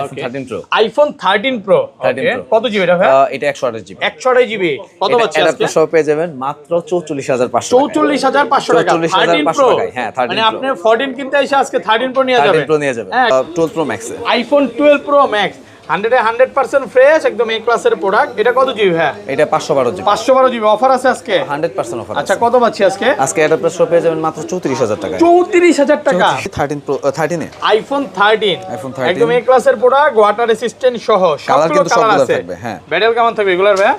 IPhone 13 pro. IPhone 13 pro ওকে কত GB এটা ভাই? এটা 128 জিবি। 128 জিবি কত পাচ্ছেন আজকে? এটা সহ পেয়ে যাবেন মাত্র 44500 টাকা। 44500 টাকা 13 প্রো। হ্যাঁ 13 মানে আপনি 14 কিনতে এসে আজকে 13 প্রো নিয়ে যাবেন। 13 প্রো নিয়ে যাবেন। 12 pro max iPhone 12 pro max 100% fresh একদম এ ক্লাসের প্রোডাক্ট। এটা কত জিবি ভাই? এটা 512 জিবি। 512 জিবি অফার আছে আজকে 100% অফার। আচ্ছা কত পাচ্ছি আজকে? আজকে এটা প্রাইস পেয়ে যাবেন মাত্র 34000 টাকা। 34000 টাকা 13 প্রো 13 এ আইফোন 13 আইফোন 13 একদম এ ক্লাসের প্রোডাক্ট ওয়াটার রেসিস্ট্যান্ট সহ সবগুলো কালার আছে। হ্যাঁ ব্যাটারি কেমন থাকবে এগুলার ভাই?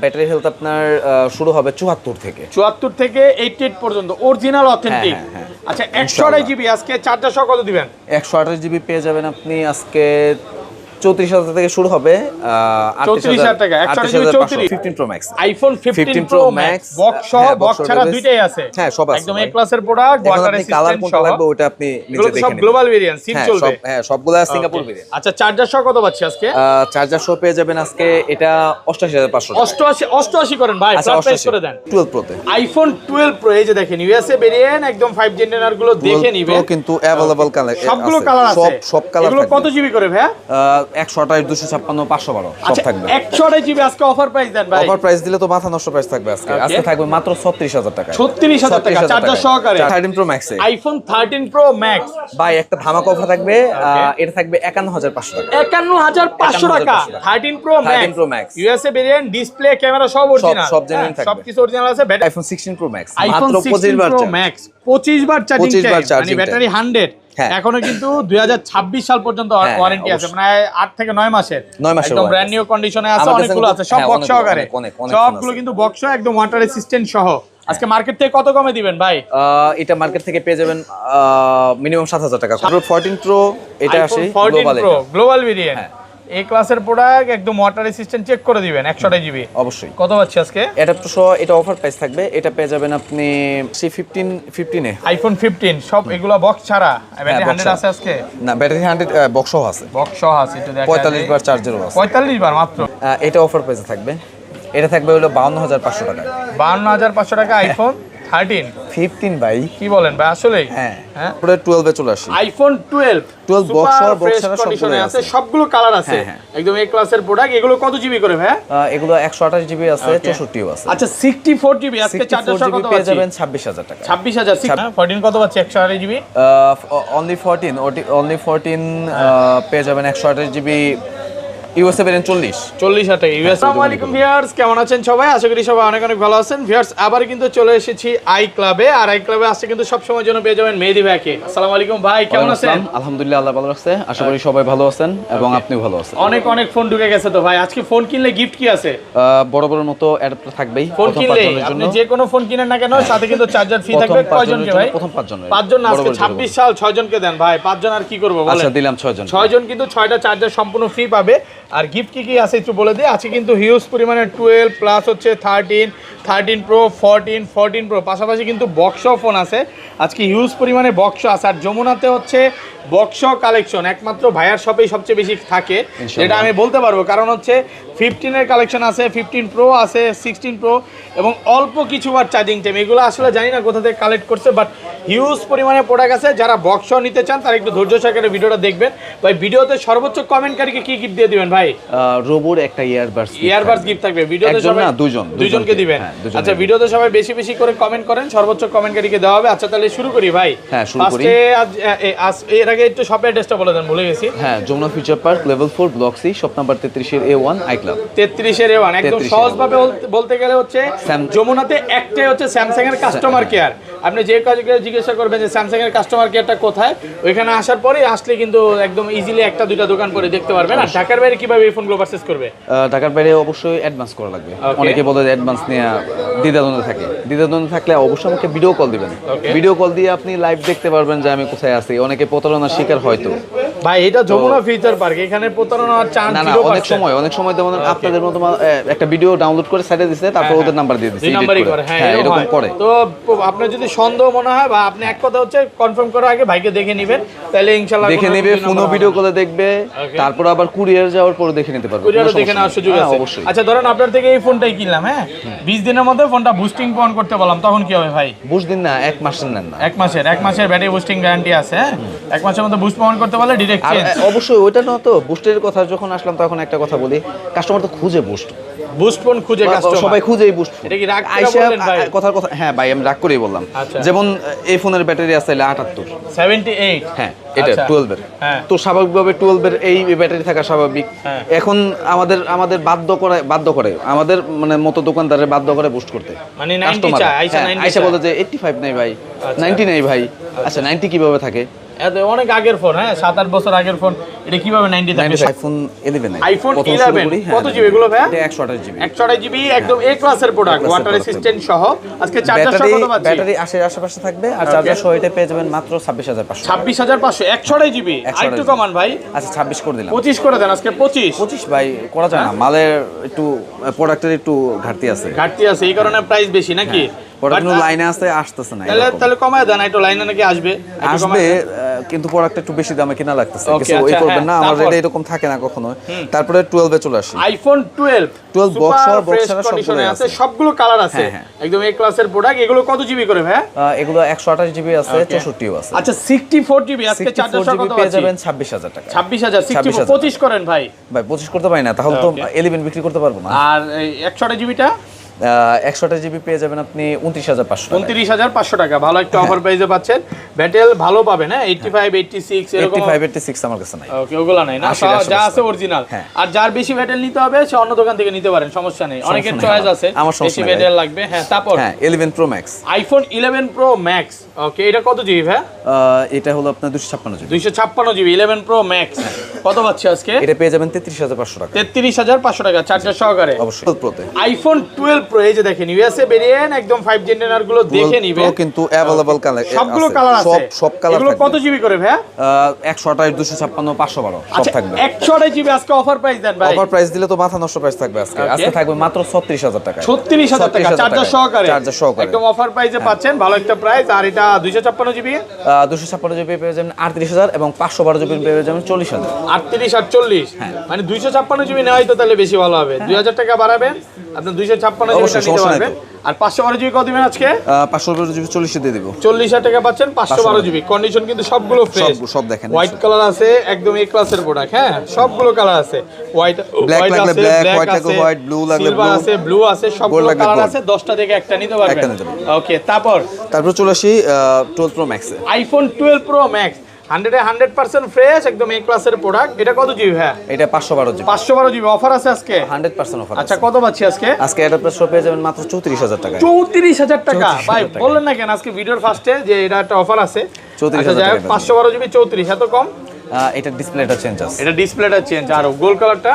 ব্যাটারি হেলথ আপনার শুরু হবে 74 থেকে 88 পর্যন্ত অরিজিনাল অথেন্টিক। আচ্ছা 128 জিবি আজকে চার্জার সহ কত দিবেন? 128 জিবি পেয়ে যাবেন আপনি আজকে 34000 থেকে শুরু হবে 34000 টাকা 128 15 pro max iPhone 15 pro max box সহ বক্স ছাড়া দুইটাই আছে। হ্যাঁ সব আছে একদম এ ক্লাসের প্রোডাক্ট ওয়াটার রেসিস্ট্যান্ট সহ। কালার লাগবে ওটা আপনি নিচে দেখে সব নেবেন। গ্লোবাল ভেরিয়েন্ট সিম চলবে। হ্যাঁ সবগুলা সিঙ্গাপুর ভেরিয়েন্ট। আচ্ছা চার্জার সহ কত পাচ্ছি আজকে? চার্জার সহ পেয়ে যাবেন আজকে এটা 88500 88 করেন ভাই প্রাইস করে দেন। 12 প্রো তে আইফোন 12 প্রো এই যে দেখেন ইউএসএ ভেরিয়েন্ট একদম 5 জেনারেল গুলো দেখে নিবেন। কিন্তু अवेलेबल কালার সবগুলো কালার আছে। সব কালার এগুলো কত জিবি করে ভাই? 128 256 512 সব থাকবে। 128 জিবি আজকে অফার প্রাইস দেন ভাই। অফার প্রাইস দিলে তো মাথা নষ্ট প্রাইস থাকবে আজকে। আজকে থাকবে মাত্র 36000 টাকা। 36000 টাকা চার্জার সহকারে 13 প্রো ম্যাক্স এ আইফোন 13 প্রো ম্যাক্স ভাই একটা ধামাকা অফার থাকবে। এটা থাকবে 51500 টাকা। 51500 টাকা 13 pro max USA variant display camera সব অরিজিনাল সব জেনুইন থাকবে। সবকিছু অরিজিনাল আছে। IPhone 16 pro max iPhone 16 pro max 25 বার চার্জিং মানে ব্যাটারি 100 এখনো কিন্তু 2026 সাল পর্যন্ত ওয়ারেন্টি আছে মানে 8 থেকে 9 মাসের একদম ব্র্যান্ড নিউ কন্ডিশনে আছে। অনেকগুলো আছে সব বক্স সহকারে সবগুলো কিন্তু বক্স একদম ওয়াটার রেসিস্ট্যান্ট সহ। আজকে মার্কেট থেকে কত কমে দিবেন ভাই? এটা মার্কেট থেকে পেয়ে যাবেন মিনিমাম 7000 টাকা। 14 প্রো এটা আসে গ্লোবাল ভেরিয়েন্ট এ ক্লাসের প্রোডাক্ট একদম ওয়াটার রেসিস্ট্যান্ট চেক করে দিবেন 128 জিবি অবশ্যই। কত পাচ্ছি আজকে? এটা তো এটা অফার প্রাইস থাকবে। এটা পেয়ে যাবেন আপনি C15 এ আইফোন 15 সব এগুলা বক্স ছাড়া ব্যাটারি 100 আছে আজকে না ব্যাটারি 100 বক্স সহ আছে। বক্স সহ আছে এটা দেখেন 45 বার চার্জারও আছে 45 বার মাত্র। এটা অফার প্রাইসে থাকবে। এটা থাকবে হলো 52500 টাকা। 52500 টাকা আইফোন 15 ভাই কি বলেন ভাই আসলে? হ্যাঁ পুরো 12 এ চলে আসে আইফোন 12 বক্স সহ বক্স ছাড়া সবগুলো আছে সবগুলো কালার আছে একদম এ ক্লাসের প্রোডাক্ট। এগুলো কত জিবি করে ভাই? এগুলো 128 জিবি আছে 64 আছে। আচ্ছা 64 জিবি আজকে চার্জার সহ কত পেয়ে যাবেন 26000 টাকা। 26000 14 কত পাচ্ছি 128 জিবি অনলি 14 পেয়ে যাবেন 128 জিবি ইউএসএ ভেরিয়েন্ট 40,000 টাকা ইউএস। আসসালামু আলাইকুম ভিউয়ার্স কেমন আছেন সবাই? আশা করি সবাই অনেক অনেক ভালো আছেন। ভিউয়ার্স আবার কিন্তু চলে এসেছি আই ক্লাবে। আর আই ক্লাবে আসছে কিন্তু সব সময় জন্য পেয়ে যাবেন মেহেদী ভাইকে। আসসালামু আলাইকুম ভাই কেমন আছেন? আলহামদুলিল্লাহ আল্লাহ ভালো রাখছে। আশা করি সবাই ভালো আছেন এবং আপনিও ভালো আছেন। অনেক ফোন ঢুকে গেছে তো ভাই আজকে ফোন কিনলে গিফট কি আছে? বড় মতো অ্যাডাপ্টার থাকবেই। ফোন কিনলে আপনি যে কোনো ফোন কিনেন না কেন সাথে কিন্তু চার্জার ফ্রি থাকবে। কয়জনকে ভাই? প্রথম 5 জন। 5 জন না আজকে 26 সাল 6 জনকে দেন ভাই। 5 জন আর কি করব বলেন? আচ্ছা দিলাম 6 জন। 6 জন কিন্তু 6টা চার্জার সম্পূর্ণ ফ্রি পাবে। আর গিফট কি আছে একটু বলে দিই। আছে কিন্তু হিউজ পরিমাণে 12 প্লাস হচ্ছে 13 প্রো 14 প্রো পাশাপাশি কিন্তু বক্স ফোন আছে। আজকে হিউজ পরিমাণে বক্স আছে। আর যমুনাতে হচ্ছে বক্স কালেকশন একমাত্র ভাইয়ার শপেই সবচেয়ে বেশি থাকে যেটা আমি বলতে পারবো। কারণ হচ্ছে 15 এর কালেকশন আছে 15 প্রো আছে 16 প্রো এবং অল্প কিছু বার চার্জিং টাইম। এগুলো আসলে জানি না কোথা থেকে কালেক্ট করছে বাট হিউজ পরিমাণে প্রোডাক্ট আছে। যারা বক্স নিতে চান তারা একটু ধৈর্য সহকারে ভিডিওটা দেখবেন। ভাই ভিডিওতে সর্বোচ্চ কমেন্টকারীকে কি গিফট দিয়ে দিবেন ভাই? রোবোর একটা ইয়ারবাডস গিফট থাকবে। ভিডিওতে সবাই না দুজনকে দিবেন। আচ্ছা ভিডিওতে সবাই বেশি করে কমেন্ট করেন সর্বোচ্চ কমেন্টকারীকে দেওয়া হবে। আচ্ছা তাহলে শুরু করি ভাই। হ্যাঁ শুরু করি। ফার্স্টে এর আগে একটু শপের অ্যাড্রেসটা বলে দেন ভুলে গেছি। হ্যাঁ Jamuna future park level 4 block C shop number 33 এর A1 আই ক্লাব। 33 এর A1 একদম সহজভাবে বলতে গেলে হচ্ছে যমুনাতে একটাই হচ্ছে স্যামসাং এর কাস্টমার কেয়ার। আপনি যে কাউকে জিজ্ঞাসা করবেন যে স্যামসাং এর কাস্টমার কেয়ারটা কোথায়, ওইখানে আসার পরে আসলে কিন্তু একদম ইজিলি একটা দুইটা দোকান করে দেখতে পারবেন। আর ঢাকার বাইরে কিভাবে এই ফোনগুলো পারচেজ করবে? ঢাকার বাইরে অবশ্যই অ্যাডভান্স করা লাগবে। অনেকে বলে যে অ্যাডভান্স নিয়ে দ্বিধাদ্বন্দ্বে থাকলে অবশ্যই আমাকে ভিডিও কল দিবেন। ভিডিও কল দিয়ে আপনি লাইভ দেখতে পারবেন যে আমি কোথায় আছি। অনেকে প্রতারণার শিকার হয়তো ভাই এটা যমুনা ফিউচার পার্ক এখানে প্রতারণার চান্স 0%। অনেক সময় যেমন আপনাদের মতো একটা ভিডিও ডাউনলোড করে সাইডে দিছে তারপর ওদের নাম্বার দিয়ে দিছে নাম্বারই করে। হ্যাঁ এরকম করে। তো আপনার যদি সন্দেহ মনে হয় বা আপনি এক কথা হচ্ছে কনফার্ম করার আগে ভাইকে দেখে নেবেন তাহলে ইনশাআল্লাহ দেখে নেবে। ফোনও ভিডিও কলে দেখবে তারপর আবার কুরিয়ার যাওয়ার পর দেখে নিতে পারবে। কুরিয়ারও দেখে নেওয়ার সুযোগ আছে অবশ্যই। আচ্ছা ধরেন আপনার থেকে এই ফোনটাই কিনলাম হ্যাঁ 20 দিনের মধ্যে ফোনটা বুস্টিং অন করতে বললাম তখন কি হবে ভাই? 20 দিন না 1 মাসের নেন না। 1 মাসের ব্যাটারি বুস্টিং গ্যারান্টি আছে। হ্যাঁ 1 মাসের মধ্যে বুস্ট অন করতে বলে ডিরেক্ট থেকে আর এক্সচেঞ্জ অবশ্যই ওইটা না, তো বুস্টের কথা যখন আসলাম তখন একটা কথা বলি, কাস্টমার তো খুঁজে বুস্ট, বুস্ট ফোন খুঁজে কাস্টমার সবাই খুঁজেই বুস্ট। এটা কি রাগ করে আইসা বললেন ভাই? কথার কথা, হ্যাঁ ভাই আমি রাগ করেই বললাম। আচ্ছা। যেমন এই ফোনের ব্যাটারি আছে 78, 78 হ্যাঁ এটা আচ্ছা। 12 এর। হ্যাঁ। তো স্বাভাবিকভাবে 12 এর এই ব্যাটারি থাকা স্বাভাবিক। হ্যাঁ। এখন আমাদের বাধ্য করে আমাদের মানে মতো দোকানদারের বাধ্য করে বুস্ট করতে, মানে 90 কাস্টমার চায়, আইসা 90 আইসা চায়। বলে যে 85 নেই ভাই, আচ্ছা। 90 নেই ভাই। আচ্ছা 90 কিভাবে থাকে? এত অনেক আগের ফোন, হ্যাঁ 7-8 বছর আগের ফোন, এটা কিভাবে 90 থাকবে? আইফোন 11 আইফোন প্রথম শুরু 11 করি, কত হ্যাঁ, জিবি এগুলো ভাই? এটা 128 জিবি। 128 জিবি একদম এ ক্লাসের প্রোডাক্ট, A class-এর ওয়াটার product। রেসিস্ট্যান্ট সহ। আজকে চার্জার সহ কত পাচ্ছি? ব্যাটারি 80 এর আশেপাশে থাকবে, আর চার্জার সহ এটা পেয়ে যাবেন মাত্র 26500। 26500 128 জিবি। 128 আরেকটু কমান ভাই, আচ্ছা 26 করে দিলাম। 25 করে দেন আজকে 25। 25 ভাই করা যায় না, মালের একটু প্রোডাক্টের একটু ঘাটতি আছে, ঘাটতি আছে এই কারণে প্রাইস বেশি নাকি? প্রোডাক্ট লাইনে আছে, আসতেছে না। তাহলে কমায় দেন, একটু লাইনে নাকি আসবে, একটু আসবে কমায় দেন। কিন্তু প্রোডাক্ট একটু বেশি দামে কিনা লাগতেছে, Okay, কিছু ওই আচ্ছা, করবেন না, হ্যাঁ, আমার তারপর? রেটে এরকম থাকে না কখনো। তারপরে 12 এ চলে আসি। আইফোন 12 box সহ, box ফ্রেশ ছাড়া কন্ডিশনে সবগুলোই আছে, আছে। সবগুলো কালার আছে, হ্যাঁ, হ্যাঁ। একদম এ ক্লাসের প্রোডাক্ট। এগুলো কত জিবি করে ভাই? এগুলো 128 জিবি আছে, Okay. 64 ও আছে। আচ্ছা 64 জিবি আজকে 64 চার্জার সহ জিবি কত পেয়ে পাচ্ছি? যাবেন 26000 টাকা। 26000 26,000 25 করেন ভাই। ভাই 25 করতে পারি না, তাহলে তো Okay. 11 বিক্রি করতে পারবো না। আর 128 জিবিটা 128 জিবি পেয়ে যাবেন আপনি 29500 টাকা। 29500 টাকা, ভালো একটা অফার প্রাইসে পাচ্ছেন। ব্যাটেল ভালো পাবেন, হ্যাঁ 85 86 এরকম। 85 86 আমার কাছে নাই। ওকে ওগুলা নাই না, 80 সব যা আছে অরিজিনাল। হ্যাঁ। আর যার বেশি ব্যাটেল নিতে হবে সে অন্য দোকান থেকে নিতে পারেন, সমস্যা নেই, অনেকের নেই চয়েস আমার। আছে আমার সমস্যা বেশি নেই ব্যাটেল লাগবে। হ্যাঁ তারপর হ্যাঁ 11 pro max. IPhone 11 pro max. Okay এটা কত জিবি ভাই? এটা হলো আপনার 256 জিবি। 256 জিবি 11 প্রো ম্যাক্স কত পাচ্ছি আজকে? এটা পেয়ে যাবেন 33500 টাকা। 33500 টাকা চার্জার সহকারে। অবশ্যই প্রোতে আইফোন 12 প্রো এই যে দেখেন ইউএসএ ভেরিয়েন্ট, একদম 5 জেনারেল গুলো দেখে নিবে, প্রো কিন্তু अवेलेबल কালার সবগুলো কালার আছে, সব কালার এগুলো কত জিবি করে ভাই? 128 256 512 সব আচ্ছা থাকবে। 128 জিবি আজকে অফার প্রাইস দেন ভাই। অফার প্রাইস দিলে তো মাথা নষ্ট প্রাইস থাকবে আজকে। Okay. আজকে থাকবে মাত্র 36000 টাকা। 36000 টাকা চার্জার সহকারে। চার্জার সহকারে একদম অফার প্রাইসে পাচ্ছেন, ভালো একটা প্রাইস। আর এটা 256 জিবি 256 জিবি পেয়ে যাবেন 38000 এবং 512 জিবি পেয়ে যাবেন 40000। 38 আর 40 মানে 256 জিবি নেওয়াই তো তাহলে বেশি ভালো হবে। 2000 টাকা বাড়াবেন, আপনি 256 জিবি অবশ্যই, নিতে সমস্যা নাই পারবেন। আর 512 জিবি কত দিবেন আজকে? 512 জিবি 40 দিয়ে দেব। 40000 টাকা পাচ্ছেন 512 জিবি। কন্ডিশন কিন্তু সবগুলো ফ্রেশ, সব দেখেন। হোয়াইট কালার আছে, একদম এ ক্লাসের প্রোডাক্ট। হ্যাঁ সবগুলো কালার আছে, হোয়াইট Black লাগলে আছে, black, black white লাগলে আছে, white, blue লাগলে silver blue, আছে, ব্লু আছে, সবগুলো লাগলে কালার gold। আছে। 10টা থেকে একটা নিতে পারবেন। একটা নিতে পারবেন। ওকে তারপর তারপর চলে আসি 12 প্রো ম্যাক্সে। আইফোন 12 প্রো ম্যাক্স 100% ফ্রেশ, একদম এ ক্লাসের প্রোডাক্ট। এটা কত জিবি হ্যাঁ? এটা 512 জিবি। 512 জিবি অফার আছে আজকে 100% অফার। আচ্ছা কত পাচ্ছি আজকে? আজকে এটা প্রাইস পেয়ে যাবেন মাত্র 34000 টাকা। 34000 টাকা 34,000 ভাই টাকা। বললেন না কেন আজকে ভিডিওর ফার্স্টে যে এটা একটা অফার আছে? 34,000 আচ্ছা যাই হোক, টাকা। 512 জিবি 34 এত কম। এটা ডিসপ্লেটা চেঞ্জ আছে। এটা ডিসপ্লেটা চেঞ্জ। আর গোল্ড কালারটা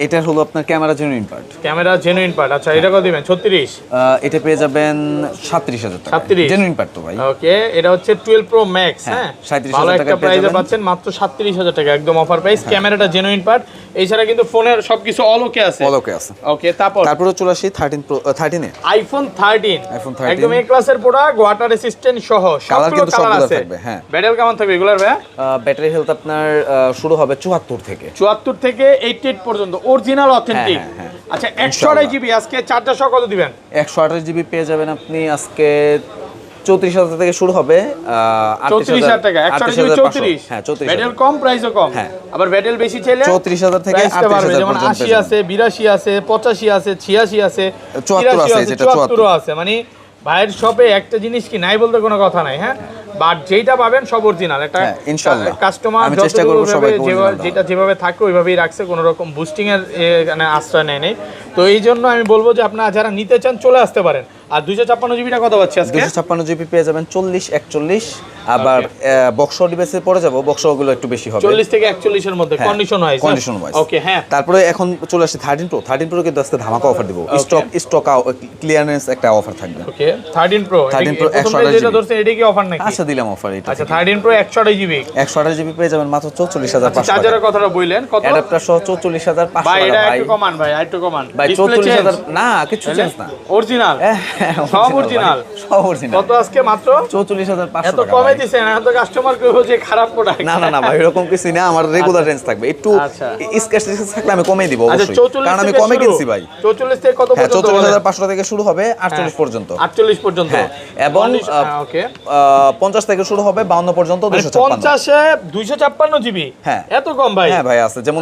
এটা হলো আপনার camera genuine part. Camera genuine part. আচ্ছা এটা কত দিবেন? 36 এটা পেয়ে যাবেন 37000 টাকা। 37 জেনুইন পার্ট তো ভাই। ওকে এটা হচ্ছে 12 প্রো ম্যাক্স। হ্যাঁ 37,000 ভালো টাকা একটা পেয়ে প্রাইসে যাবেন। পাচ্ছেন মাত্র 37000 টাকা, একদম অফার প্রাইস। ক্যামেরাটা জেনুইন পার্ট, এছাড়া কিন্তু ফোনের সবকিছু অল ওকে আছে। অল ওকে আছে। ওকে তারপরে চলে আসি 13 প্রো 13 এ। আইফোন 13 iPhone 13 একদম এ ক্লাসের প্রোডাক্ট, ওয়াটার রেসিস্ট্যান্ট সহ কালার সবগুলো কিন্তু কালার সবগুলো আছে। থাকবে। হ্যাঁ ব্যাটারি কেমন থাকবে এগুলার ভাই? ব্যাটারি হেলথ আপনার শুরু হবে 74 থেকে। 74 থেকে 88 পর্যন্ত অরিজিনাল অথেন্টিক। হ্যাঁ। আচ্ছা 128 জিবি আজকে চার্জার সহ কত দিবেন? 128 জিবি পেয়ে যাবেন আপনি আজকে 34000 থেকে শুরু হবে। 34000 টাকা 128 জিবি 34। হ্যাঁ 34। ব্যাটেল কম প্রাইসও কম। হ্যাঁ। আবার ব্যাটেল বেশি চাইলে 34000 থেকে প্রাইসটা বাড়বে, 38000 যেমন পর্যন্ত 80 আছে, 82 আছে, 85 আছে, 86 আছে, 74 আছে, 83 যেটা 74 আছে। মানে ভাইয়ের শপে একটা জিনিস কি নাই বলতে কোনো কথা নাই। হ্যাঁ বাট যেটা পাবেন সব অরিজিনাল। একটা হ্যাঁ, ইনশাআল্লাহ। কাস্টমার আমি চেষ্টা করব সবাইকে original দেওয়ার। যেটা যেভাবে থাকে ওইভাবেই রাখছে, কোনো রকম বুস্টিং এর এখানে আশ্রয় নেয় নেই। তো এই জন্য আমি বলবো যে আপনারা যারা নিতে চান চলে আসতে পারেন। আর 256 জিবিটা কত পাচ্ছি আজকে? 256 জিবি পেয়ে যাবেন 40 41। আবার বক্স ডিভাইসে পড়ে যাব, বক্স গুলো একটু বেশি হবে। 40 থেকে 41 এর মধ্যে condition wise. Condition wise. Okay হ্যাঁ। তারপরে এখন চলে আসছে 13 প্রো। 13 প্রো কিন্তু আজকে ধামাকা অফার দিব। স্টক ক্লিয়ারেন্স একটা অফার থাকবে। ওকে 13 প্রো। 13 Pro 128 যেটা GB ধরছেন এটা কি অফার নাকি? আচ্ছা দিলাম অফার এটা। আচ্ছা 13 প্রো 128 জিবি। 128 জিবি পেয়ে যাবেন মাত্র 44500 চার্জারের কথাটা বললেন কত? অ্যাডাপ্টার সহ 44500 ভাই টাকা এটা ভাই। একটু কমান ভাই, একটু কমান। ভাই 44000 না, কিছু চেঞ্জ না। অরিজিনাল সব অরিজিনাল। সব অরিজিনাল। কত আজকে মাত্র 44,500 এত টাকা কমে ভাই। দিছেন, এত কাস্টমার কইবো যে খারাপ প্রোডাক্ট। না না না ভাই, এরকম কিছু না, আমার রেগুলার রেঞ্জ থাকবে। একটু আচ্ছা। স্কেচ থাকলে আমি কমিয়ে দিব আচ্ছা, অবশ্যই, 44 কারণ আমি থেকে কমে শুরু। কিনছি ভাই। 44 থেকে কত হ্যাঁ, পর্যন্ত? 44,500 থেকে শুরু হবে 48 পর্যন্ত। 48 পর্যন্ত। হ্যাঁ, এবং ওকে 50 থেকে শুরু হবে 52 পর্যন্ত 256। 50 এ 256 জিবি? হ্যাঁ। এত কম ভাই? হ্যাঁ ভাই আছে, যেমন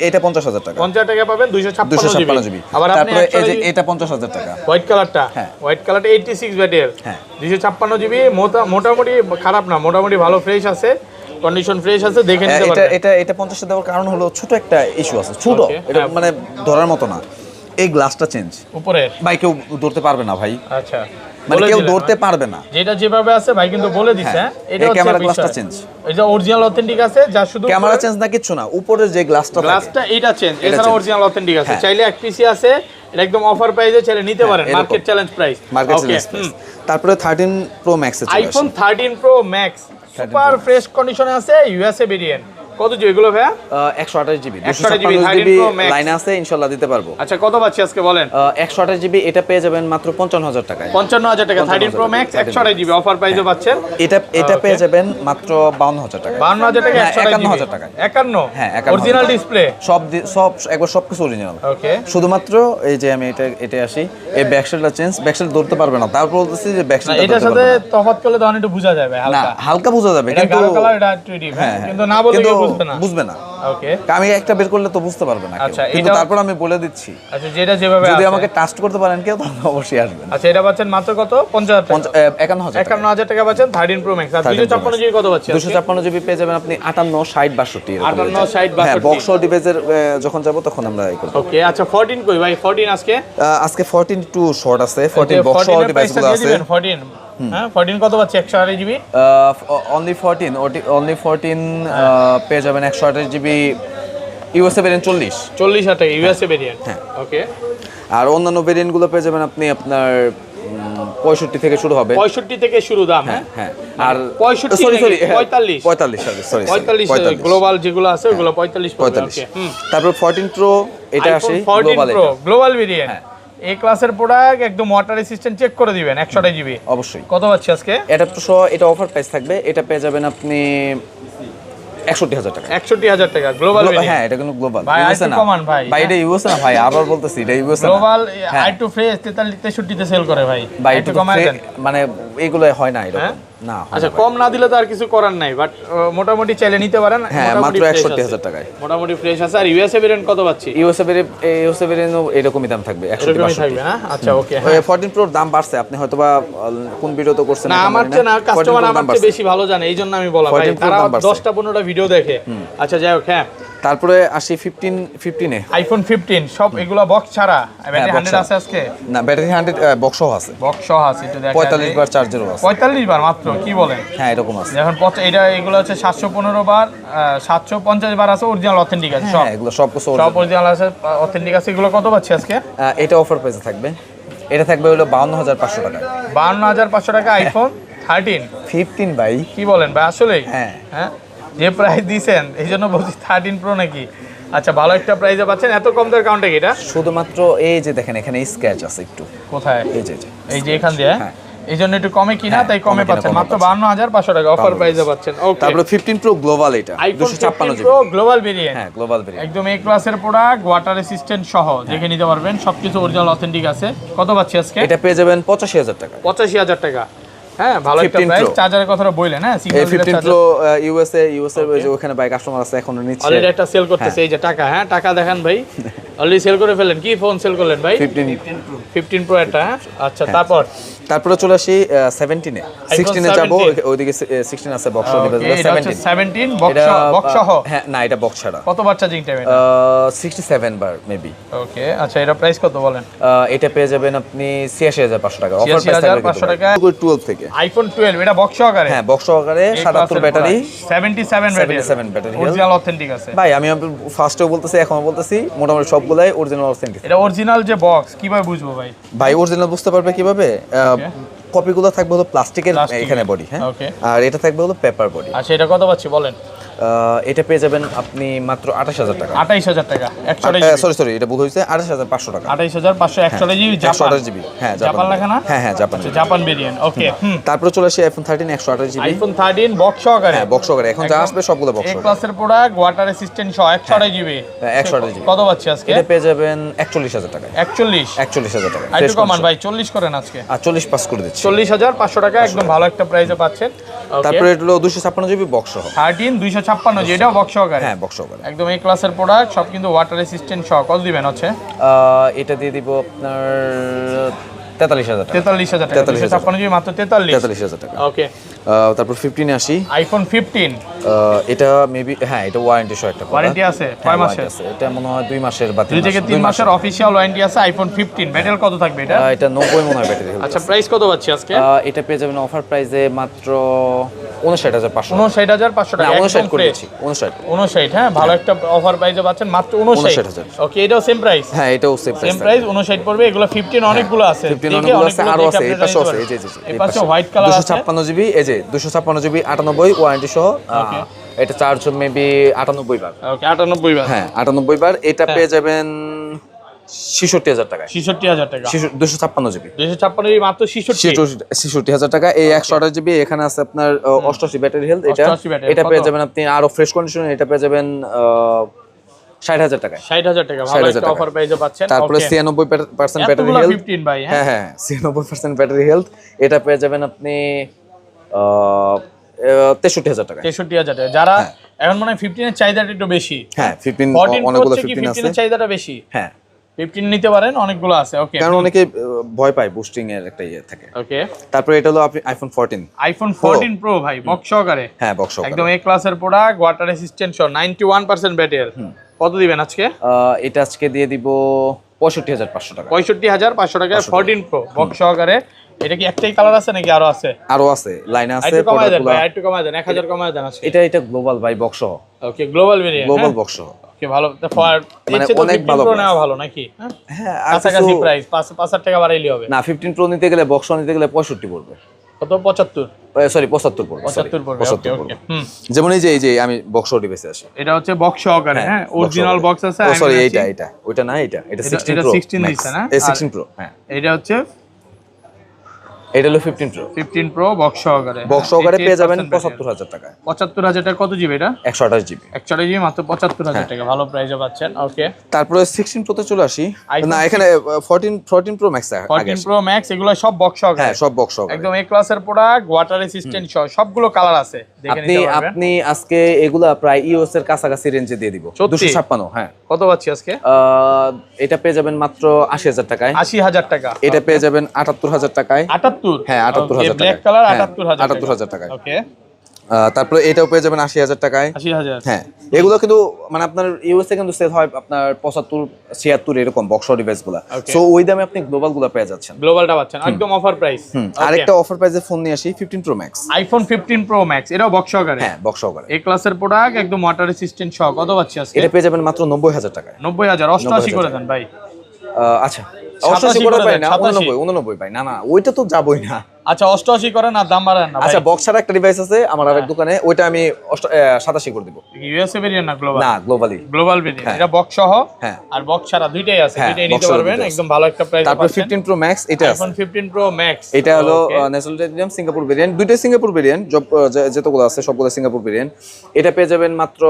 এইটা 50,000 টাকা। 50 টাকা পাবেন 256 জিবি। আবার আপনি তারপরে এই যে এটা 50,000 টাকা। হোয়াইট কালারটা, হ্যাঁ। হোয়াইট কালারটা 86 ব্যাটের। হ্যাঁ। 256 জিবি, মোটামুটি খারাপ না, মোটামুটি ভালো ফ্রেশ আছে, কন্ডিশন ফ্রেশ আছে, দেখে নিতে এটা পারবেন। এটা 50 দেওয়ার কারণ হলো ছোট একটা ইস্যু আছে, ছোট, Okay, এটা হ্যাঁ। মানে ধরার মতো না। এই গ্লাসটা চেঞ্জ উপরের, ভাই কেউ ধরতে পারবে না ভাই, আচ্ছা মানে বলে কেউ দিলেন, ধরতে পারবে না। যেটা যেভাবে আছে ভাই কিন্তু বলে দিছে। হ্যাঁ, এটা এই হচ্ছে ক্যামেরা বিষয়। গ্লাসটা চেঞ্জ। এটা অরিজিনাল অথেন্টিক আছে, যা শুধু ক্যামেরা চেঞ্জ না, কিচ্ছু না, উপরে যে গ্লাসটা থাকে গ্লাসটা এটা চেঞ্জ, এটা এছাড়া change। অরিজিনাল অথেন্টিক আছে। হ্যাঁ। চাইলে এক পিসি আছে, এটা একদম অফার প্রাইসে চাইলে নিতে পারেন, এরকম। Market challenge price. Market challenge. তারপরে 13 প্রো ম্যাক্স এ চলে আইফোন আসে। 13 প্রো ম্যাক্স সুপার ফ্রেশ কন্ডিশনে আছে, ইউএসএ ভেরিয়েন্ট। কত জিবি এগুলো ভাইয়া? 128 GB, 128 GB 256 GB Pro Max। Line আছে, ইনশাআল্লাহ দিতে পারবো। আচ্ছা, কত পাচ্ছি আজকে বলেন? 128 জিবি এটা পেয়ে যাবেন মাত্র 55,000 টাকায়। 55,000 টাকা 13 প্রো ম্যাক্স 128 জিবি অফার প্রাইসে পাচ্ছেন। এটা পেয়ে যাবেন মাত্র 52,000 টাকায়। 52,000 টাকা না, 128 জিবি। 51,000 টাকায়। 51? হ্যাঁ, 51,000 অরিজিনাল ডিসপ্লে সব একবার সবকিছু অরিজিনাল। ওকে। শুধুমাত্র এই যে আমি এটা আসি, এই ব্যাকসাইডটা চেঞ্জ, ব্যাকসাইড ধরতে পারবে না, তারপর বলতেছি যে না, ব্যাকসাইড এটার সাথে তফাৎ করলে তখন একটু বোঝা যাবে না, হালকা। হালকা বোঝা যাবে, এটা কিন্তু গাঢ় কালার, এটা একটু ডিপ, হ্যাঁ, কিন্তু না বললে কেউ বুঝবে না। না। ওকে। আমি একটা বের করলে তো বুঝতে পারবে না কেউ। আচ্ছা, কিন্তু এটা- তারপর আমি বলে দিচ্ছি, আচ্ছা, যেটা যেভাবে যদি আছে। আমাকে টাস্ট করতে পারেন কেউ, তাহলে অবশ্যই আসবেন। আচ্ছা, এটা পাচ্ছেন মাত্র কত? 50,000 টাকা। 51,000 টাকা। 51,000 টাকা পাচ্ছেন 13 প্রো ম্যাক্স। আর 256 জিবি কত পাচ্ছেন? 256 জিবি পেয়ে যাবেন আপনি 58, 60, 62 এরকম। 58, 60, হ্যাঁ, 62 বক্স ডিভাইসের যখন যাব তখন আমরা এই করব। ওকে। আচ্ছা, 14 কই ভাই? 14 আজকে আজকে 14 টু শর্ট আছে, 14 বক্স ডিভাইসগুলো আছে। 14, হ্যাঁ 14 কত পাচ্ছে? 128 জিবি। অনলি 14 পেয়ে যাবেন 128 জিবি ইউএসএ ভেরিয়েন্ট 40,000 টাকা ইউএসএ ভেরিয়েন্ট। হ্যাঁ। ওকে। আর অন্যান্য ভেরিয়েন্টগুলো পেয়ে যাবেন আপনি আপনার 65 থেকে শুরু হবে। 65 থেকে শুরু দাম, হ্যাঁ। হ্যাঁ, আর 65 সরি নাকি? 45 সরি 45 গ্লোবাল যেগুলো আছে ওগুলো 45 পড়বে। 45। ওকে। তারপর 14 প্রো এটা আসে 14 গ্লোবাল, প্রো গ্লোবাল ভেরিয়েন্ট। এই ক্লাসের প্রোডাক্ট একদম ওয়াটার রেসিস্ট্যান্ট, চেক করে দিবেন। 128 জিবি অবশ্যই। কত পাচ্ছি আজকে? এটা তো এটা অফার প্রাইস থাকবে, এটা পেয়ে যাবেন আপনি 61,000 টাকা। 61,000 টাকা গ্লোবাল ভেরিয়েন্ট। হ্যাঁ, এটা কিন্তু গ্লোবাল, ভাই, ইউএসএ আরেকটু না কমান ভাই। ভাই, এটা ইউএসএ না ভাই, আবার বলতেছি এটা ইউএসএ না। গ্লোবাল হ্যাঁ। আই টু ফ্রেশ 43 63 তে সেল করে ভাই। ভাই একটু এটা তো কমায় দেন। মানে এগুলো হয় না এরকম, হ্যাঁ? না হয় আচ্ছা, না ভাই। কম না দিলে তো আর কিছু করার নাই, বাট মোটামুটি চাইলে নিতে পারেন। হ্যাঁ, মোটামুটি মাত্র fresh 61,000 আছে। টাকায়। মোটামুটি ফ্রেশ আছে। আর ইউএসএ ভেরিয়েন্ট কত পাচ্ছি? ইউএসএ ভেরিয়েন্ট এরকমই দাম থাকবে, 61, এরকমই 62। থাকবে না? আচ্ছা, ওকে। 14 প্রোর দাম বাড়ছে, আপনি হয়তোবা কোন ভিডিওতে করছেন না, এটা আমার জানি চেয়ে না, 14 কাস্টমার Pro আমার দাম চেয়ে বাড়ছে। বেশি ভালো জানে, এই জন্য আমি বলা ভাই। 14 Pro তারা দাম বাড়ছে। 10টা 15টা ভিডিও দেখে। আচ্ছা, যাই হোক। হ্যাঁ, তারপরে আসি 15 এ। আইফোন 15 সব এগুলা বক্স ছাড়া। ব্যাটারি box 100 ছাড়া। আছে আজকে? না, ব্যাটারি 100 বক্স সহ আছে, বক্স সহ আছে, একটু দেখা 45 বার চার্জারও আছে। 45 বার মাত্র? কি বলেন? হ্যাঁ, এরকম আছে। এখন এটা এগুলো হচ্ছে 715 বার, 750 বার আছে, অরিজিনাল অথেন্টিক আছে সব। হ্যাঁ, এগুলো সব কিছু সব অরিজিনাল আছে, অথেন্টিক আছে। এগুলো কত পাচ্ছি আজকে? এটা অফার প্রাইসে থাকবে, এটা থাকবে হলো 52,500 টাকা। 52,500 টাকা আইফোন 13। 15 ভাই, কি বলেন ভাই, আসলেই? হ্যাঁ। হ্যাঁ, যে প্রাইস দিয়েছেন এই জন্য বলছি 13 প্রো নাকি। আচ্ছা, ভালো একটা প্রাইসে পাচ্ছেন। এত কম দামের কাউন্টে কি এটা? শুধুমাত্র এই যে দেখেন এখানে স্ক্র্যাচ আছে একটু, কোথায়? এই যে এখান দিয়ে, হ্যাঁ। এই জন্য একটু কমে কিনা, হ্যাঁ, তাই কমে কমে কিনা, পাচ্ছেন কমে মাত্র পাচ্ছেন। 52,500 টাকা অফার প্রাইসে পাচ্ছেন। ওকে। তারপরে 15 প্রো গ্লোবাল, এটা iPhone 256 15 GB. Pro global variant. হ্যাঁ, গ্লোবাল ভেরিয়েন্ট একদম এই ক্লাসের প্রোডাক্ট, ওয়াটার রেসিস্ট্যান্ট সহ দেখে নিতে পারবেন, সবকিছু অরিজিনাল অথেন্টিক আছে। কত পাচ্ছি আজকে? এটা পেয়ে যাবেন 85,000 টাকা। 85,000 টাকা। হ্যাঁ, ভালো একটা 15 প্রাইস। Pro। চার্জারের কথাটা বললেন, হ্যাঁ, এই সিঙ্গেল 15 প্রো ইউএসএ ওই যে ওখানে ভাই কাস্টমার আছে এখনো নিচ্ছে, অলরেডি একটা সেল করতেছে। এই যে টাকা, হ্যাঁ, টাকা দেখান ভাই। অলরেডি সেল করে ফেলেন। কি ফোন সেল করলেন ভাই? 15 প্রো এটা, হ্যাঁ। আচ্ছা, তারপরে চলে আসি 17 এ। 16 এ যাব, 17 ওইদিকে 16 আছে বক্স ডিভাইস। এটা হচ্ছে 17 বক্স সহ। হ্যাঁ, না এটা বক্স ছাড়া। কতবার চার্জিং টাইম এটা? 67 বার মেবি। ওকে। আচ্ছা, এটা প্রাইস কত বলেন? এটা পেয়ে যাবেন আপনি 86,500 টাকা। অফার প্রাইস 86,500 টাকা। 12 থেকে। আইফোন 12 এটা বক্স সহকারে? হ্যাঁ, বক্স সহকারে 77 ব্যাটারি, 77 ব্যাটারি, অরিজিনাল অথেন্টিক আছে। ভাই আমি ফার্স্টেও বলতেছি এখনো বলতেছি মোটামুটি সবগুলাই অরিজিনাল অথেন্টিক। এটা অরিজিনাল যে বক্স কিভাবে বুঝবো ভাই? ভাই অরিজিনাল বুঝতে পারবে কিভাবে? কপিগুলো থাকবে হলো প্লাস্টিকের এখানে বডি, হ্যাঁ, ওকে। আর এটা থাকবে হলো পেপার বডি। আচ্ছা, এটা কত পাচ্ছি বলেন? এটা পেয়ে যাবেন আপনি মাত্র 28000 টাকা। 28000 টাকা 128 জিবি। সরি এটা ভুল হয়েছে, 28500 টাকা। 28500 128 জিবি জাপান। 128 জিবি, হ্যাঁ জাপান লেখা না? হ্যাঁ হ্যাঁ জাপান। জাপান ভেরিয়েন্ট, ওকে। তারপরে চলে আসি আইফোন 13 128 জিবি। আইফোন 13 বক্স সহকারে। হ্যাঁ বক্স সহকারে, এখন যা আসবে সবগুলো বক্স এ সহকারে। ক্লাসের প্রোডাক্ট, ওয়াটার রেসিস্ট্যান্ট সহ 128 জিবি। 128 জিবি। কত পাচ্ছি আজকে? এটা পেয়ে যাবেন 41000 টাকা। 41000 টাকা। একটু কমান ভাই, 40 করেন আজকে। আর 40 পাস করে দিচ্ছি। 40500 টাকা একদম ভালো একটা প্রাইসে পাচ্ছেন। তারপরে এটা হলো 256 জিবি বক্স সহ। 13 256 জি, এটাও বক্স সহকারে। হ্যাঁ বক্স সহকারে। একদম এই ক্লাসের প্রোডাক্ট, সব কিন্তু ওয়াটার রেসিস্ট্যান্ট সহ। কত দিবেন হচ্ছে? এটা দিয়ে দিব আপনার 43000 টাকা। 43000 টাকা। 256 জিবি মাত্র 43000 টাকা। ওকে। তারপর 15 এ আসি। আইফোন 15 এটা মেবি, হ্যাঁ এটা ওয়ারেন্টি সহ একটা। ওয়ারেন্টি আছে কয় মাসের? এটা মনে হয় 2 মাসের বা 2 থেকে 3 মাসের অফিশিয়াল ওয়ারেন্টি আছে। আইফোন 15 ব্যাটারি কত থাকবে এটা? এটা 90 মনে হয় ব্যাটারি। আচ্ছা, প্রাইস কত পাচ্ছি আজকে? এটা পেয়ে যাবেন অফার প্রাইসে মাত্র 59500। 59500 টাকা। 59 করে দিচ্ছি। 59। হ্যাঁ, ভালো একটা অফার প্রাইসে পাচ্ছেন মাত্র 59,000। ওকে, এটাও সেম প্রাইস? হ্যাঁ এটাও সেম প্রাইস 59 পড়বে। এগুলো 15 অনেকগুলো আছে। 15 অনেকগুলো আছে, আরো আছে, এই পাশে আছে, এই পাশে হোয়াইট কালার আছে। 256 জিবি, এই যে 256 জিবি 98 ওয়ারেন্টি সহ। এটা চার্জ মেবি 98 বার। ওকে, 98 বার। হ্যাঁ 98 বার। এটা পেয়ে যাবেন 66000 টাকা। 66000 টাকা। 256 জিবি। 256 জিবি মাত্র 66000 টাকা। এই 128 জিবি এখানে আছে আপনার 88 ব্যাটারি হেলথ। এটা পেয়ে যাবেন আপনি আরো ফ্রেশ কন্ডিশনে। এটা পেয়ে যাবেন 60000 টাকা। 60000 টাকা ভালো একটা অফার প্রাইসে পাচ্ছেন। তারপরে 96% ব্যাটারি হেলথ। 15 ভাই। হ্যাঁ হ্যাঁ 96% ব্যাটারি হেলথ। এটা পেয়ে যাবেন আপনি 63000 টাকা। 63000 টাকা। যারা এখন মনে হয় 15 এর চাহিদাটা একটু বেশি। হ্যাঁ 15 14 অনেকগুলো হচ্ছে কি 15 আছে। 15 এর চাহিদাটা বেশি। হ্যাঁ 15 নিতে পারেন, অনেকগুলো আছে। ওকে, কারণ অনেকে ভয় পায় বুস্টিং এর একটা ইয়ে থাকে। ওকে। তারপরে এটা হলো আপনি আইফোন 14। আইফোন 14 প্রো ভাই বক্স সহকারে। হ্যাঁ বক্স সহকারে। একদম এই ক্লাসের প্রোডাক্ট, ওয়াটার রেসিস্ট্যান্ট সহ 91% ব্যাটারি। কত দিবেন আজকে? এটা আজকে দিয়ে দিব 65500 টাকা। 65500 টাকা 14 প্রো বক্স সহকারে। এটা কি একটাই কালার আছে নাকি আরো আছে? আরো আছে, লাইনে আছে। একটু কমায় দেন ভাই, একটু কমায় দেন, 1000 কমায় দেন আজকে। এটা গ্লোবাল ভাই বক্স সহ। ওকে, গ্লোবাল ভেরিয়েন্ট। গ্লোবাল বক্স সহ। ওকে, ভালো। মানে অনেক ভালো নেওয়া ভালো নাকি? হ্যাঁ কাছাকাছি প্রাইস 5000 টাকা বাড়াইলে হবে না। 15 প্রো নিতে গেলে বক্স নিতে গেলে 65 পড়বে। কত? 75? সরি 75 পড়বে। 75 পড়বে। ওকে ওকে। যেমন এই যে আমি বক্স ডিভাইসে আছে। এটা হচ্ছে বক্স সহকারে। হ্যাঁ, অরিজিনাল বক্স আছে। সরি এটা ওইটা না, এটা 16 প্রো। 16 দিছে না? এই 16 প্রো। হ্যাঁ এটা হচ্ছে এটা হলো 15 প্রো। 15 প্রো বক্স সহকারে। বক্স সহকারে পেয়ে যাবেন 75000 টাকা। 75000 টাকা। কত জিবি এটা? 128 জিবি। 128 জিবি মাত্র 75000 টাকা। ভালো প্রাইসে পাচ্ছেন। ওকে, তারপরে 16 প্রো তে চলে আসি। না এখানে 14 প্রো ম্যাক্স আগে। 14 প্রো ম্যাক্স এগুলো সব বক্স সহকারে। হ্যাঁ সব বক্স সহকারে। একদম এই ক্লাসের প্রোডাক্ট, ওয়াটার রেসিস্ট্যান্ট সহ সবগুলো কালার আছে, দেখে নিতে পারবেন। আপনি আজকে এগুলা প্রায় ইওএস এর কাছাকাছি রেঞ্জে দিয়ে দিব। 256। হ্যাঁ কত পাচ্ছি আজকে? এটা পেয়ে যাবেন মাত্র 80000 টাকায়। 80000 টাকা। এটা পেয়ে যাবেন 78000 টাকায়। 78? হ্যাঁ 78000 টাকা। ব্ল্যাক কালার 78000 টাকা। 78000 টাকায়। ওকে। তারপরে এটাও পেয়ে যাবেন 80000 টাকায়। 80000। হ্যাঁ এগুলো কিন্তু মানে আপনার ইউএস এ কিন্তু সেল হয় আপনার 75 76 এরকম বক্স ডিভাইসগুলো। সো ওই দামে আপনি গ্লোবাল গুলো পেয়ে যাচ্ছেন। গ্লোবালটা পাচ্ছেন একদম অফার প্রাইস। আরেকটা অফার প্রাইসে ফোন নিয়ে আসি 15 pro max. IPhone 15 pro max, এটাও বক্স সহকারে। হ্যাঁ বক্স সহকারে। এই ক্লাসের প্রোডাক্ট, একদম ওয়াটার রেসিস্ট্যান্ট সহ। কত পাচ্ছি আজকে? এটা পেয়ে যাবেন মাত্র 90000 টাকায়। 90000। 88 করে দেন ভাই। আচ্ছা 88 করে পাই না, 89 পাই না। না ওইটা তো যাবই না। আচ্ছা 88 করেন না, দাম বাড়ান না ভাই। আচ্ছা বক্স ছাড়া একটা ডিভাইস আছে আমার আরেক দোকানে, ওইটা আমি 87 করে দিব। ইউএসএ ভেরিয়েন্ট না গ্লোবাল? না গ্লোবালি। Global variant. এটা বক্স সহ হ্যাঁ আর বক্স ছাড়া দুইটাই আছে, হ্যাঁ, দুইটাই নিতে পারবেন একদম ভালো একটা প্রাইস। তারপর 15 প্রো ম্যাক্স এটা আছে। আইফোন 15 প্রো ম্যাক্স এটা হলো ন্যাশনাল টাইটেনিয়াম সিঙ্গাপুর ভেরিয়েন্ট। দুইটাই সিঙ্গাপুর ভেরিয়েন্ট, যতগুলো আছে সবগুলো সিঙ্গাপুর ভেরিয়েন্ট। এটা পেয়ে যাবেন মাত্র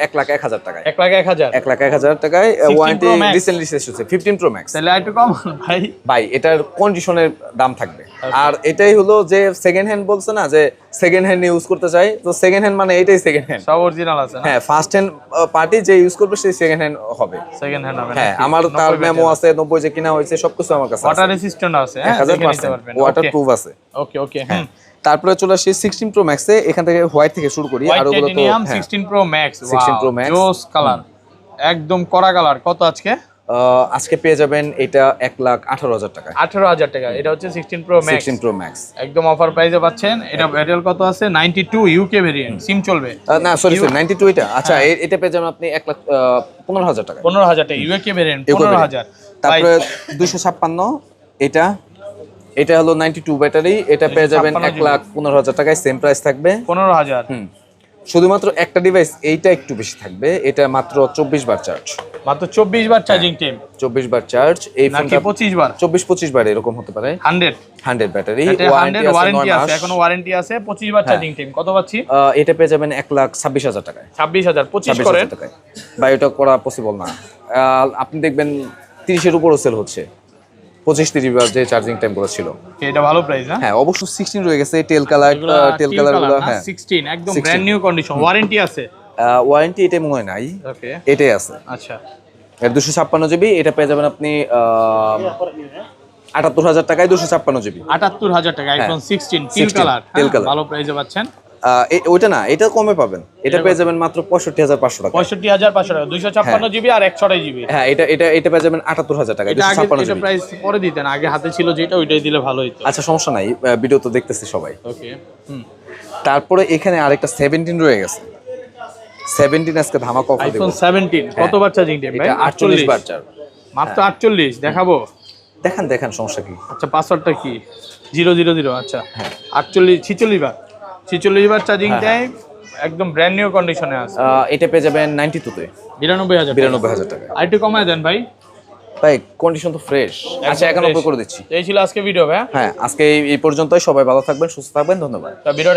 1,01,000 টাকায়। 1,01,000। 1,01,000 টাকায়। ওয়ারেন্টি রিসেন্টলি শেষ হচ্ছে 15 প্রো ম্যাক্স। তাহলে একটু কম ভাই। ভাই এটার কন্ডিশনের দাম থাকবে। আর এটাই হলো যে সেকেন্ড হ্যান্ড বলছে না যে সেকেন্ড হ্যান্ড ইউজ করতে চাই, তো সেকেন্ড হ্যান্ড মানে এটাই সেকেন্ড হ্যান্ড। সব অরিজিনাল আছে না? হ্যাঁ ফার্স্ট হ্যান্ড পার্টি যে ইউজ করবে সেই সেকেন্ড হ্যান্ড হবে। সেকেন্ড হ্যান্ড হবে। হ্যাঁ আমার তার মেমো আছে 90 যে কিনা হয়েছে সবকিছু আমার কাছে আছে। ওয়াটার রেসিস্ট্যান্ট আছে। হ্যাঁ দেখে নিতে পারবেন। ওয়াটার প্রুফ আছে। ওকে ওকে। তারপরে চলে আসি 16 প্রো ম্যাক্সে। এখান থেকে হোয়াইট থেকে শুরু করি। আর ওগুলো তো 16 প্রো ম্যাক্স। 16 প্রো ম্যাক্স জোস কালার, একদম কড়া কালার। কত আজকে? আজকে পেয়ে যাবেন এটা 1,18,000 টাকা। 18,000 টাকা। এটা হচ্ছে 16 প্রো ম্যাক্স। 16 প্রো ম্যাক্স একদম অফার প্রাইসে পাচ্ছেন। এটা ভ্যারিয়েন্ট কত আছে? 92 ইউকে ভেরিয়েন্ট। সিম চলবে না সরি 92 এটা। আচ্ছা এটা পেয়ে যাবেন আপনি 1,15,000 টাকা। 15,000 টাকা ইউকে ভেরিয়েন্ট 15,000। তারপরে 256 এটা হলো 92 ব্যাটারি। এটা পেয়ে যাবেন 1,15,000 টাকায়, সেম প্রাইস থাকবে। 15,000। শুধুমাত্র একটা ডিভাইস, এইটা একটু বেশি থাকবে, এটা মাত্র 24 বার চার্জ। মাত্র 24 বার চার্জিং টাইম, 24 বার চার্জ। এই নাকি ফোনটা 25 বার? 24-25 বার এরকম হতে পারে। 100 ব্যাটারি, ওয়ারেন্টি আছে, এখনো ওয়ারেন্টি আছে। 25 বার চার্জিং টাইম, কত পাচ্ছি? এটা পেয়ে যাবেন 1,26,000 টাকায়। 26,000 25 করেন 26,000 টাকায় বা এটা করা পসিবল না। আপনি দেখবেন 30-এর উপরও সেল হচ্ছে, 25-30 বার যে চার্জিং টাইম গুলো ছিল। এটা ভালো প্রাইস না? হ্যাঁ অবশ্য 16 রয়ে গেছে, টেল কালার গুলো। হ্যাঁ 16 একদম ব্র্যান্ড নিউ কন্ডিশন, ওয়ারেন্টি আছে? ওয়ারেন্টি এটা মনে হয় নাই, ওকে এটাই আছে। আচ্ছা, এর 256 জিবি, এটা পেয়ে যাবেন আপনি 78,000 টাকায় 256 জিবি। 78,000 টাকা iPhone 16 till 16 colour, teal color। ভালো প্রাইসে পাচ্ছেন। ওইটা না, এটা কমে পাবেন, এটা পেয়ে যাবেন মাত্র 65,500 টাকা। 65,500 টাকা, 256 জিবি আর 128 জিবি। হ্যাঁ এটা পেয়ে যাবেন 78,000 টাকা, এটা আগে 256 এটা জিবি। প্রাইস পরে দিতেন, আগে হাতে ছিল যেটা ওইটাই দিলে ভালো হতো। আচ্ছা সমস্যা নাই, ভিডিও তো দেখতেছি সবাই। ওকে তারপরে এখানে আরেকটা 17 রয়ে গেছে। 17 আজকে ধামাকা অফার দিব। আইফোন 17 কত বার চার্জিং টাইম ভাই? এটা 48 বার চার্জ। মাত্র 48 দেখাবো? দেখেন সমস্যা কি? আচ্ছা পাসওয়ার্ডটা কি? 000। আচ্ছা 48 46 বার, 46 বার চার্জিং টাইম, একদম ব্র্যান্ড নিউ কন্ডিশনে আছে। এটা পেয়ে যাবেন 92 তে 92,000 টাকা। আরেকটু কমায় দেন ভাই। ভাই কন্ডিশন তো ফ্রেশ। আচ্ছা 91 করে দিচ্ছি। এই ছিল আজকে ভিডিও ভাই। হ্যাঁ আজকে এই পর্যন্তই। সবাই ভালো থাকবেন, সুস্থ থাকবেন, ধন্যবাদ। ভিডিওটা